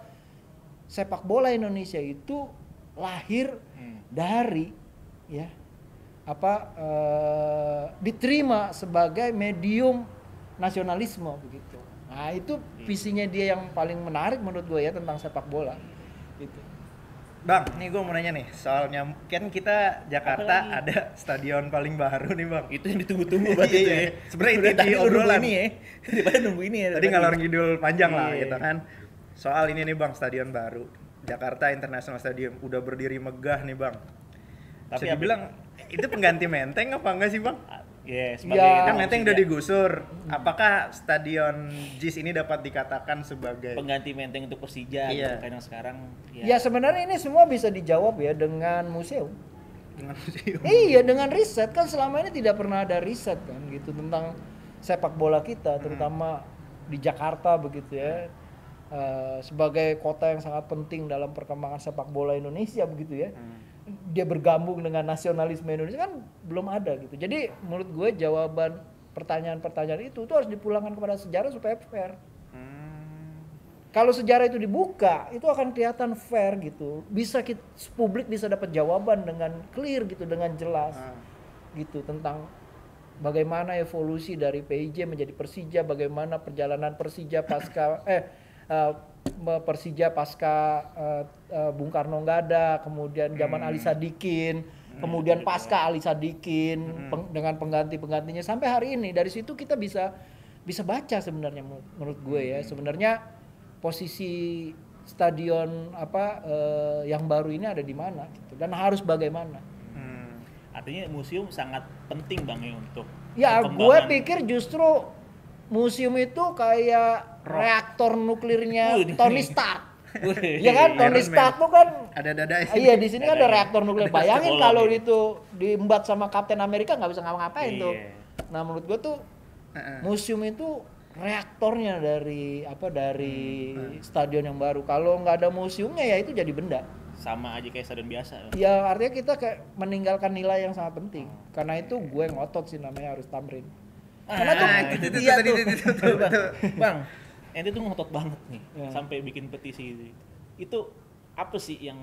sepak bola Indonesia itu lahir dari diterima sebagai medium nasionalisme begitu. Nah, itu visinya dia yang paling menarik menurut gue ya tentang sepak bola gitu. Bang, nih gue mau nanya nih, soalnya kan kita Jakarta ada stadion paling baru nih Bang. Itu yang ditunggu-tunggu berarti itu ya. Sebenarnya itu di obrolan ini ya. Daripada nunggu ini ya. Tadi ngalor ngidul panjang lah gitu kan. Soal ini nih Bang, stadion baru. Jakarta International Stadium udah berdiri megah nih Bang. Tapi bilang itu pengganti Menteng apa enggak sih Bang? Kan Menteng udah digusur. Apakah stadion JIS ini dapat dikatakan sebagai pengganti Menteng untuk Persija gitu kan yang sekarang? Ya sebenarnya ini semua bisa dijawab ya dengan museum. Iya, dengan riset kan selama ini tidak pernah ada riset kan gitu tentang sepak bola kita, terutama di Jakarta begitu ya. Sebagai kota yang sangat penting dalam perkembangan sepak bola Indonesia begitu ya. Dia bergabung dengan nasionalisme Indonesia kan belum ada gitu. Jadi menurut gue jawaban pertanyaan-pertanyaan itu harus dipulangkan kepada sejarah supaya fair. Kalau sejarah itu dibuka, itu akan kelihatan fair gitu. Bisa publik bisa dapat jawaban dengan clear gitu, dengan jelas gitu tentang bagaimana evolusi dari PIJ menjadi Persija, bagaimana perjalanan Persija pasca Persija pasca Bung Karno nggak ada, kemudian zaman Ali Sadikin, kemudian pasca Ali Sadikin dengan pengganti-penggantinya sampai hari ini. Dari situ kita bisa baca sebenarnya menurut gue ya, sebenarnya posisi stadion yang baru ini ada di mana gitu, dan harus bagaimana. Artinya museum sangat penting Bang ya untuk gue pikir justru museum itu kayak reaktor nuklirnya Tony Stark. Ya kan, Tony Stark tuh kan ada dada. Iya, di sini kan ada reaktor nuklir. Bayangin kalau itu diembat sama Kapten Amerika nggak bisa ngapa-ngapain tuh. Nah, menurut gua tuh museum itu reaktornya dari stadion yang baru. Kalau nggak ada museumnya ya itu jadi benda. Sama aja kayak stadion biasa. Ya, artinya kita kayak meninggalkan nilai yang sangat penting. Karena itu gue ngotot sih namanya harus Tamrin. Karena tuh Bang, ente tuh ngotot banget nih sampai bikin petisi gitu. Itu apa sih yang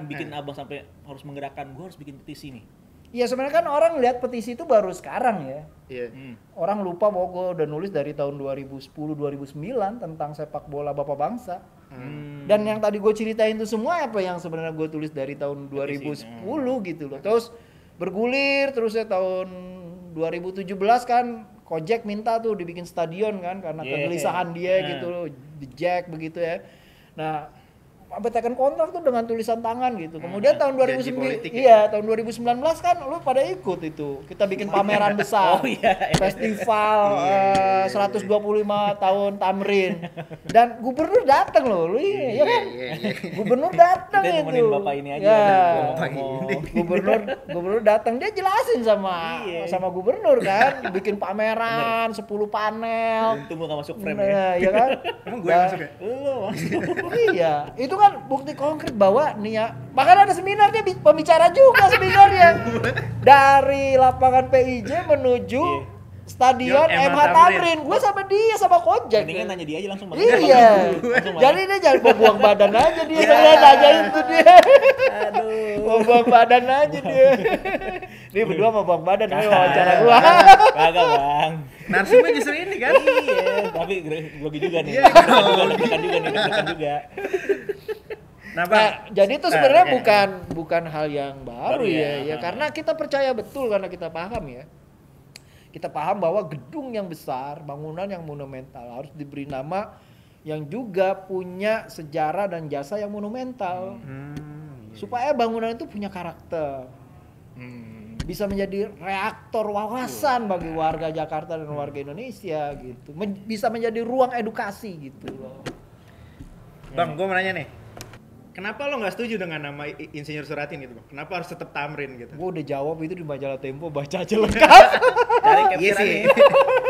bikin abang sampai harus menggerakkan gue harus bikin petisi nih? Iya, sebenarnya kan orang lihat petisi itu baru sekarang ya. Orang lupa bahwa gue udah nulis dari tahun 2010-2009 tentang sepak bola Bapak Bangsa. Dan yang tadi gue ceritain itu semua apa yang sebenarnya gue tulis dari tahun 2010 gitu loh. Terus bergulir terus ya tahun 2017 kan Kojek minta tuh dibikin stadion kan karena kegelisahan dia gitu loh, di Jack begitu ya. Nah, tekan kontrak tuh dengan tulisan tangan gitu. Kemudian tahun 2009 tahun 2019 kan lu pada ikut itu. Kita bikin pameran besar. Festival 125 tahun Tamrin. Dan gubernur datang loh. Lu ya kan? Gubernur datang itu. Kita Bapak ini aja. Gubernur datang, dia jelasin sama gubernur kan, bikin pameran 10 panel. Untung gua enggak masuk frame ya. Iya kan? Emang gue masuk ya? Lu masuk. Iya, itu kan bukti konkret bahwa nih ya. Bahkan ada seminar dia pembicara juga sebenarnya. Dari lapangan PIJ menuju Stadion MH Tamrin. Gue sama dia sama Kojak. Mendingan nanya dia aja langsung. Iya. Jadi dia jangan buang badan aja dia. Saya nanya itu dia. Aduh. Buang badan aja dia. Dia berdua mau buang badan tapi wawancara gua. Kagak, Bang. Narsumnya justru ini kan? Iya, tapi grogi juga nih. Deg-degan juga. Nah, jadi itu sebenarnya bukan hal yang baru ya. Karena kita percaya betul karena kita paham ya. Kita paham bahwa gedung yang besar, bangunan yang monumental harus diberi nama yang juga punya sejarah dan jasa yang monumental. Supaya bangunan itu punya karakter. Bisa menjadi reaktor wawasan bagi warga Jakarta dan warga Indonesia gitu. Bisa menjadi ruang edukasi gitu loh. Bang, gue mau nanya nih. Kenapa lo nggak setuju dengan nama Insinyur Suratin gitu, Bang? Kenapa harus tetap Tamrin gitu? Gue udah jawab itu di majalah Tempo, baca aja lengkap.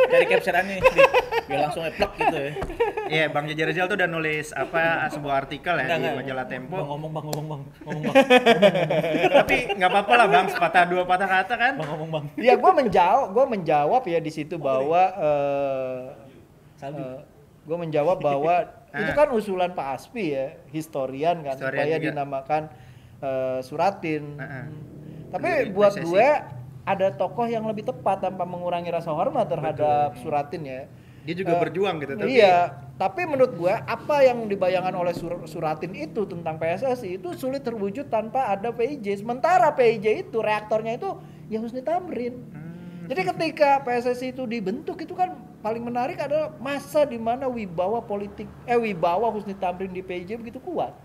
Cari capture-annya. Biar langsung eplok gitu ya. Iya, Bang Jaja Rizal tuh udah nulis sebuah artikel ya di majalah Tempo. Ngomong bang. Tapi nggak apa-apa lah, Bang, sepatah dua patah kata kan. Ngomong bang. Iya, gue menjawab ya di situ bahwa gue menjawab bahwa itu kan usulan Pak Aspi ya, historian kan, supaya dinamakan Suratin. Tapi buat gue ada tokoh yang lebih tepat tanpa mengurangi rasa hormat terhadap Suratin ya. Dia juga berjuang gitu. Tapi menurut gue apa yang dibayangkan oleh Suratin itu tentang PSSI itu sulit terwujud tanpa ada PIJ. Sementara PIJ itu reaktornya itu ya Husni Tamrin. Jadi ketika PSSI itu dibentuk itu kan paling menarik adalah masa di mana wibawa Husni Tamrin di PIJ begitu kuat.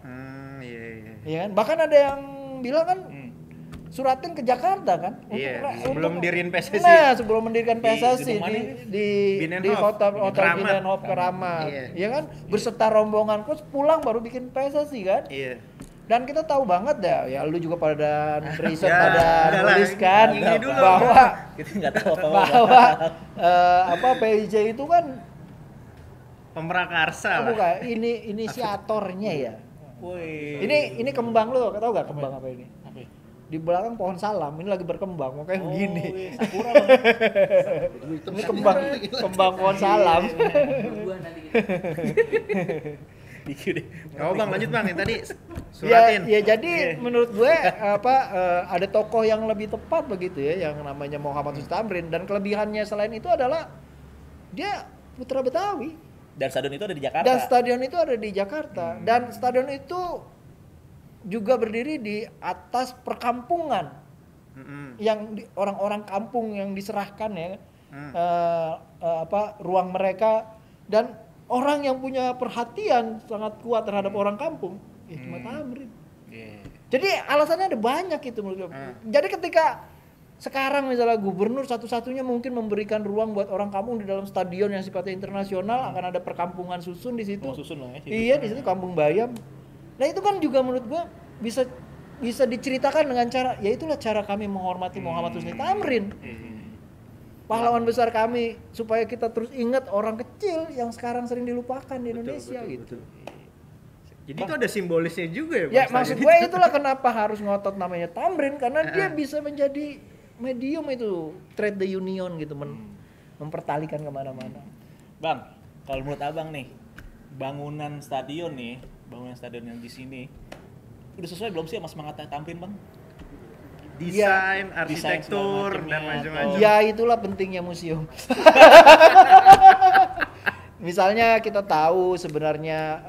Iya kan? Bahkan ada yang bilang kan Suratin ke Jakarta kan? Sebelum mendirikan PSSI. Nah, sebelum mendirikan PSSI di Hotel Binnenhof Keramat. Iya kan? Berserta rombongan kos pulang baru bikin PSSI kan? Iya. Dan kita tahu banget ya lu juga pada riset pada nulis kan bahwa kita nggak tahu apa PIJ itu kan pemrakarsa lah. Bukan, ini inisiatornya ya. Woi. Ini kembang lu, tahu nggak kembang apa ini? Di belakang pohon salam, ini lagi berkembang, makanya begini. Sakura bang. Ini kembang pohon salam. Oh bang, lanjut bang, yang tadi Suratin. Ya jadi menurut gue ada tokoh yang lebih tepat begitu ya, yang namanya Muhammad Husni Tamrin, dan kelebihannya selain itu adalah dia putra Betawi. Dan stadion itu ada di Jakarta. Dan stadion itu juga berdiri di atas perkampungan. Yang orang-orang kampung yang diserahkan ya. Ruang mereka, dan orang yang punya perhatian sangat kuat terhadap orang kampung, ya cuma Tamrin. Jadi alasannya ada banyak itu menurut gue. Jadi ketika sekarang misalnya gubernur satu-satunya mungkin memberikan ruang buat orang kampung di dalam stadion yang sifatnya internasional, akan ada perkampungan susun di situ. Iya, di situ Kampung Bayam. Nah itu kan juga menurut gue bisa diceritakan dengan cara, ya itulah cara kami menghormati Muhammad Husni Tamrin. Pahlawan besar kami, supaya kita terus ingat orang kecil yang sekarang sering dilupakan di Indonesia gitu. Jadi itu ada simbolisnya juga ya? Ya maksud gue itulah kenapa harus ngotot namanya Tamrin, karena dia bisa menjadi medium itu, trade the union gitu, mempertalikan kemana-mana. Bang, kalau menurut abang nih, bangunan stadion yang di sini udah sesuai belum sih sama semangat Tamrin bang? Desain, arsitektur, dan macam-macam. Ya itulah pentingnya museum. Misalnya kita tahu sebenarnya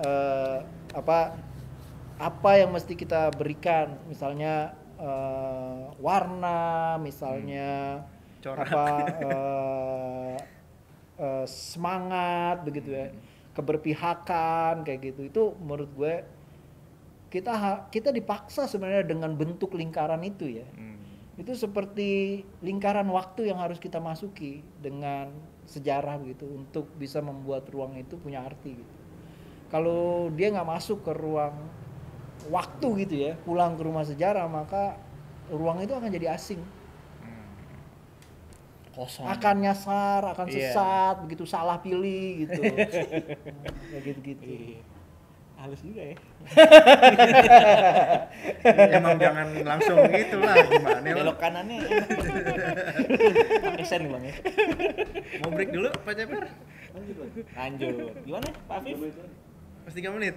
apa yang mesti kita berikan, misalnya warna, misalnya semangat begitu ya, keberpihakan kayak gitu. Itu menurut gue kita dipaksa sebenarnya dengan bentuk lingkaran itu ya. Itu seperti lingkaran waktu yang harus kita masuki dengan sejarah begitu untuk bisa membuat ruang itu punya arti gitu. Kalau dia nggak masuk ke ruang waktu gitu ya, pulang ke rumah sejarah, maka ruang itu akan jadi asing. Kosong. Akan nyasar, akan sesat, begitu salah pilih gitu. Kayak gitu-gitu. Halus juga ya. Emang jangan langsung gitu lah, gimana Belok kanannya. Pakai sen Bang ya. Mau break dulu Pak Ceper? Lanjut. Gimana Pak Afif? Pas 3 menit.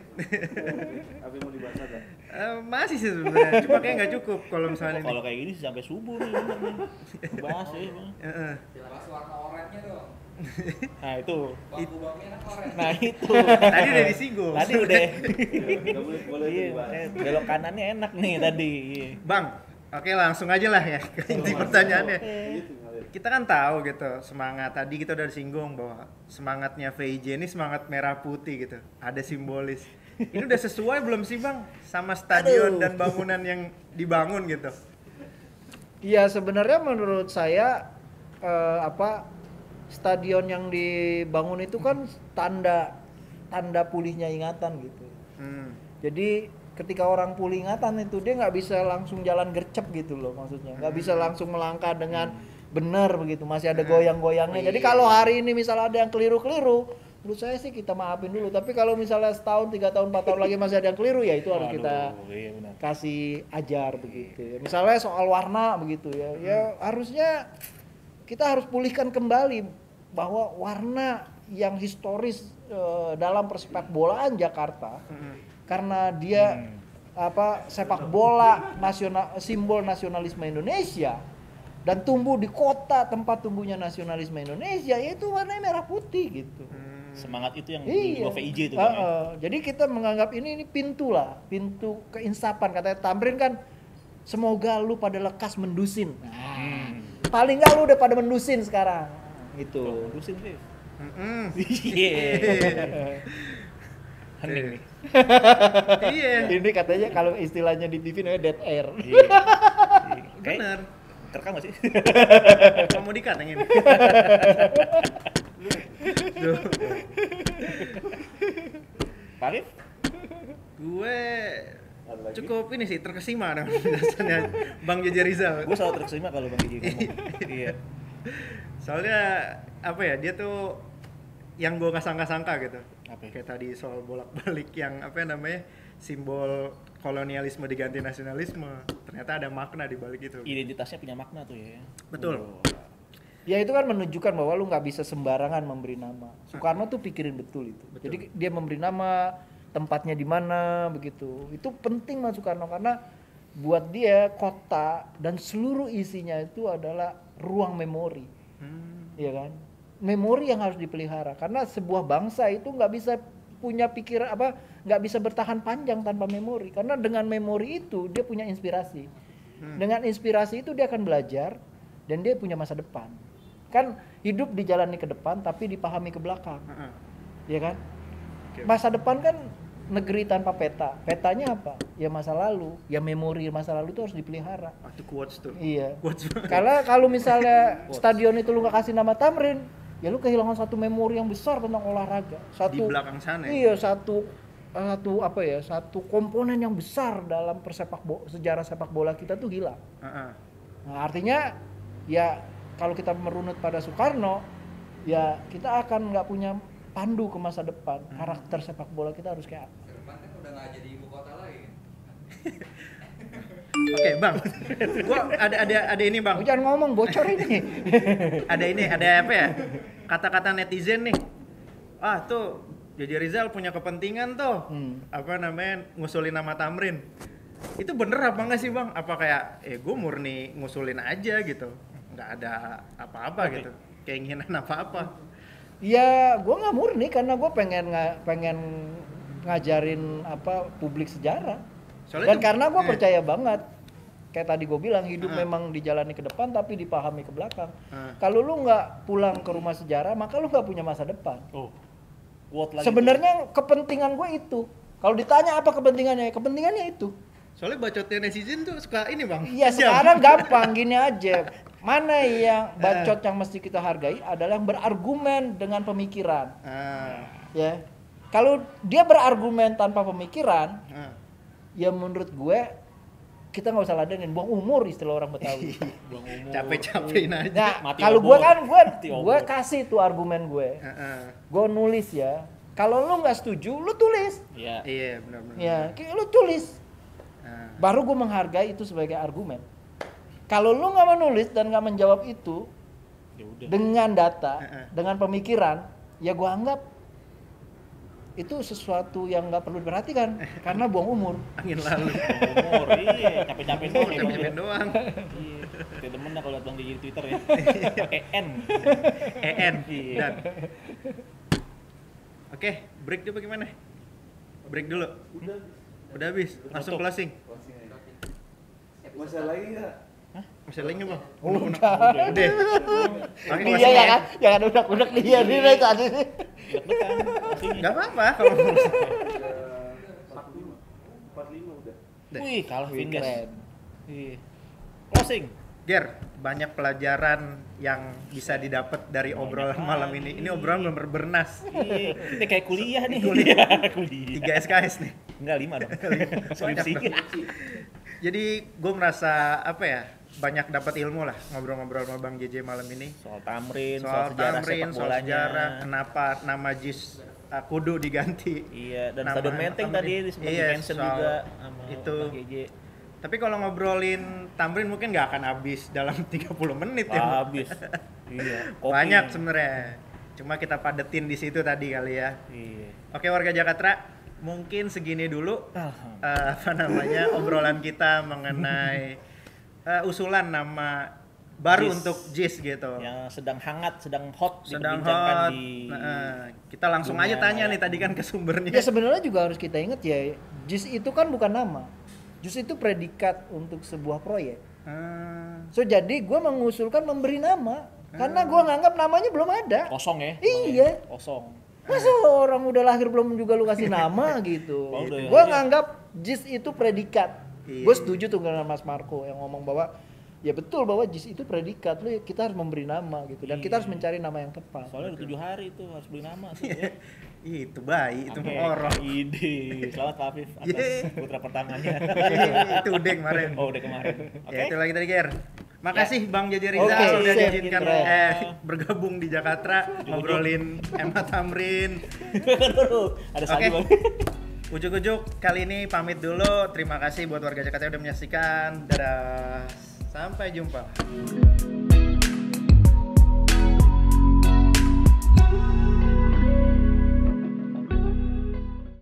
Apa yang mau dibahas ada? Masih sih sebenarnya, cuma kayak nggak cukup kalau misalnya ini. Kalau kayak gini sampai subuh nih bener nih. Bahas ya. Heeh. Bahas warna oranye dong. Nah itu. Lubangnya kan oranye. Nah itu. Tadi udah disinggung. Tadi udah. Udah boleh Iya, dibahas. belok kanannya enak nih tadi. Iya. Bang, oke langsung aja lah ya ke inti pertanyaannya. Gitu, ngalir. Kita kan tahu gitu, semangat tadi kita udah disinggung bahwa semangatnya VIJ ini semangat merah putih gitu. Ada simbolis. Ini udah sesuai belum sih Bang sama stadion dan bangunan yang dibangun gitu? Iya, sebenarnya menurut saya stadion yang dibangun itu kan tanda pulihnya ingatan gitu. Jadi ketika orang pulih ingatan itu dia nggak bisa langsung jalan gercep gitu loh maksudnya, nggak bisa langsung melangkah dengan benar begitu, masih ada goyang-goyangnya. Jadi kalau hari ini misalnya ada yang keliru-keliru, menurut saya sih kita maafin dulu. Tapi kalau misalnya setahun, 3 tahun, 4 tahun lagi masih ada yang keliru, ya itu harus kita kasih ajar begitu. Ya. Misalnya soal warna begitu ya, ya harusnya kita harus pulihkan kembali bahwa warna yang historis dalam persepak bolaan Jakarta, karena dia sepak bola nasional, simbol nasionalisme Indonesia dan tumbuh di kota tempat tumbuhnya nasionalisme Indonesia, yaitu warnanya merah putih gitu. Semangat itu yang Iya. di VIJ itu kan. Jadi kita menganggap ini pintu lah, pintu keinsapan. Katanya Tamrin kan, semoga lu pada lekas mendusin. Nah, paling nggak lu udah pada mendusin sekarang. Gitu. Mendusin sih. Iya. Hening nih. Iya. Ini katanya kalau istilahnya di TV namanya dead air. Bener. Terekam nggak sih? Kamu dikat yang ini. Duh. Pak Arif? Gue cukup ini sih terkesima dengan penjelasannya Bang Jaja Rizal. Gue selalu terkesima kalau Bang Gigi ngomong. Iya. Soalnya apa ya, dia tuh yang gue nggak sangka-sangka gitu. Apa ya? Kayak tadi soal bolak-balik yang apa namanya, simbol kolonialisme diganti nasionalisme. Ternyata ada makna di balik itu. Identitasnya punya makna tuh ya. Betul. Ya itu kan menunjukkan bahwa lu nggak bisa sembarangan memberi nama. Soekarno tuh pikirin betul itu. Betul. Jadi dia memberi nama, tempatnya di mana begitu. Itu penting Mas Soekarno karena buat dia kota dan seluruh isinya itu adalah ruang memori. Iya kan? Memori yang harus dipelihara karena sebuah bangsa itu nggak bisa punya pikiran nggak bisa bertahan panjang tanpa memori, karena dengan memori itu dia punya inspirasi. Dengan inspirasi itu dia akan belajar dan dia punya masa depan. Kan hidup dijalani ke depan tapi dipahami ke belakang. Ya kan? Masa depan kan negeri tanpa peta. Petanya apa? Ya masa lalu. Ya memori masa lalu itu harus dipelihara. Itu quotes tuh. Iya. Quotes. Karena kalau misalnya stadion itu lu nggak kasih nama Tamrin, ya lu kehilangan satu memori yang besar tentang olahraga. Di belakang sana. Iya, satu komponen yang besar dalam sejarah sepak bola kita tuh hilang. Nah, artinya ya kalau kita merunut pada Soekarno, ya kita akan nggak punya pandu ke masa depan. Karakter sepak bola kita harus kayak apa? Ke depan kan udah nggak jadi ibu kota lagi. Oke, Bang. Gua ada ini, Bang. Jangan ngomong bocor ini. ada apa ya? Kata-kata netizen nih. Ah, tuh Jaja Rizal punya kepentingan tuh. Apa namanya? Ngusulin nama Tamrin. Itu bener apa enggak sih, Bang? Apa kayak gue murni ngusulin aja gitu. Nggak ada apa-apa gitu. Keinginan apa-apa. Ya, gue nggak murni karena gue pengen ngajarin publik sejarah. Soalnya Dan karena gue percaya banget, kayak tadi gue bilang, hidup memang dijalani ke depan tapi dipahami ke belakang. Kalau lu nggak pulang ke rumah sejarah, maka lu nggak punya masa depan. Oh, quote lagi. Sebenarnya kepentingan gue itu. Kalau ditanya apa kepentingannya, kepentingannya itu. Soalnya bacotnya netizen tuh suka ini bang. Iya sekarang gampang gini aja. Mana yang bacot yang mesti kita hargai adalah yang berargumen dengan pemikiran. Ya. Kalau dia berargumen tanpa pemikiran, ya menurut gue kita nggak usah ladenin, buang umur istilah orang Betawi. Buang umur. Capek-capekin aja. Nah, Mati kalau obor. gue kan Mati gue obor. kasih tuh argumen gue. Gue nulis ya. Kalau lu nggak setuju, lu tulis. Iya. Iya benar-benar. Ya, lu tulis. Baru gue menghargai itu sebagai argumen. Kalau lu nggak menulis dan nggak menjawab itu Ya udah. dengan data, dengan pemikiran, ya gue anggap itu sesuatu yang nggak perlu diperhatikan karena buang umur. Angin lalu. Umur, iya, capek-capek doang ya, Bang. Capek doang. Iya, kayak demen dah kalau liat Bang di Twitter ya. Pakai N. EN Iya. dan. Oke, break dulu gimana? Break dulu. Udah habis. Langsung tutup. closing. Masih lagi nggak? Masih lagi nggak bang? Udah. Udah. Oke, Dia closing ya kan, jangan udak-udak dia nih dari tadi. Deg-degan pastinya. Gak apa-apa kalau 45 udah. Wih, kalah Vingas. Keren. Iya. Closing. Ger, banyak pelajaran yang bisa didapat dari obrolan malam ini. Ini obrolan bener bernas. Iya, ini kayak kuliah nih. Kuliah. 3 SKS nih. Enggak 5 dong. Skripsi. Jadi gue merasa apa ya, banyak dapat ilmu lah ngobrol-ngobrol sama Bang JJ malam ini. Soal tamrin, Soal sejarah tamrin, sepak soal bolanya. sejarah, kenapa nama JIS kudu diganti. Iya, dan Nama Stadion Menteng Tamrin. tadi sempat Iya, di-mention soal juga sama itu. Bang JJ. Tapi kalau ngobrolin tamrin mungkin nggak akan habis dalam 30 menit ya. Habis. Iya, kopi. Banyak sebenarnya. Cuma kita padetin di situ tadi kali ya. Iya. Oke warga Jakarta, mungkin segini dulu apa namanya obrolan kita mengenai usulan nama baru JIS. untuk JIS gitu. Yang sedang hangat, sedang hot Sedang diperbincangkan hot. di Kita langsung aja dunia tanya maya. nih tadi kan ke sumbernya. Ya sebenarnya juga harus kita ingat ya, JIS itu kan bukan nama. JIS itu predikat untuk sebuah proyek. So jadi gue mengusulkan memberi nama karena gue nganggap namanya belum ada. kosong ya. Iya. Kosong. Masa orang udah lahir belum juga lu kasih nama gitu. Oh, udah, Gue iya. nganggap JIS itu predikat. Iya. Gue setuju tuh dengan Mas Marco yang ngomong bahwa ya betul bahwa JIS itu predikat, lu kita harus memberi nama gitu dan kita harus mencari nama yang tepat. Soalnya udah 7 hari itu harus beli nama tuh ya. Itu bayi, itu Oke, orang. ide. Selamat Pak Afif atas Yeay. putra pertamanya. Itu udah kemarin. Oh, udah kemarin. Oke. Ya itu lagi tadi Ger. Makasih Bang JJ Rizal Oke, sudah siap, diizinkan keren. bergabung di Jakarta ngobrolin Emma Tamrin. Aduh, ada Oke. Sadi Bang. Ujuk-ujuk kali ini pamit dulu. Terima kasih buat warga Jakarta yang udah menyaksikan. Dadah. Sampai jumpa.